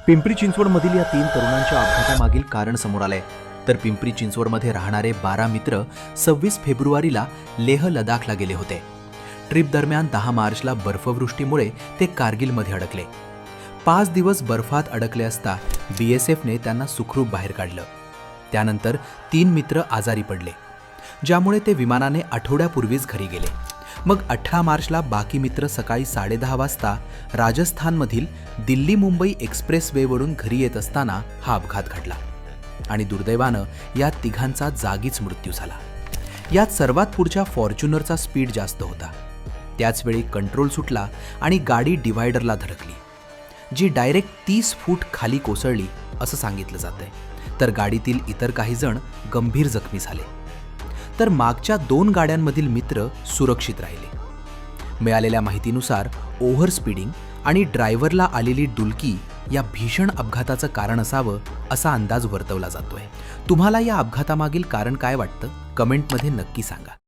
पिंपरी चिंचवडमधील या 3 तरुणांच्या अपघातामागील कारण समोर आलंय. तर पिंपरी चिंचवडमध्ये राहणारे 12 मित्र 26 फेब्रुवारीला लेह लडाखला गेले होते. ट्रिप दरम्यान 10 मार्चला बर्फवृष्टीमुळे ते कारगिलमध्ये अडकले. 5 दिवस बर्फात अडकले असता BSFने त्यांना सुखरूप बाहेर काढलं. त्यानंतर 3 मित्र आजारी पडले, ज्यामुळे ते विमानाने आठवड्यापूर्वीच घरी गेले. मग 18 मार्चला बाकी मित्र सकाळी 10:30 वाजता राजस्थानमधील दिल्ली मुंबई एक्सप्रेसवेवरून घरी येत असताना हा अपघात घडला आणि दुर्दैवानं या तिघांचा जागीच मृत्यू झाला. यात सर्वात पुढच्या फॉर्च्युनरचा स्पीड जास्त होता. त्याचवेळी कंट्रोल सुटला आणि गाडी डिव्हायडरला धडकली, जी डायरेक्ट 30 फूट खाली कोसळली असं सांगितलं जातंय. तर गाडीतील इतर काही जण गंभीर जखमी झाले. तर मागच्या 2 गाड्यांमधील मित्र सुरक्षित राहिले. मिळालेल्या माहितीनुसार ओव्हर स्पीडिंग आणि ड्रायव्हरला आलेली डुलकी या भीषण अपघाताचं कारण असावं असा अंदाज वर्तवला जातोय. तुम्हाला या अपघातामागील कारण काय वाटतं? कमेंटमध्ये नक्की सांगा.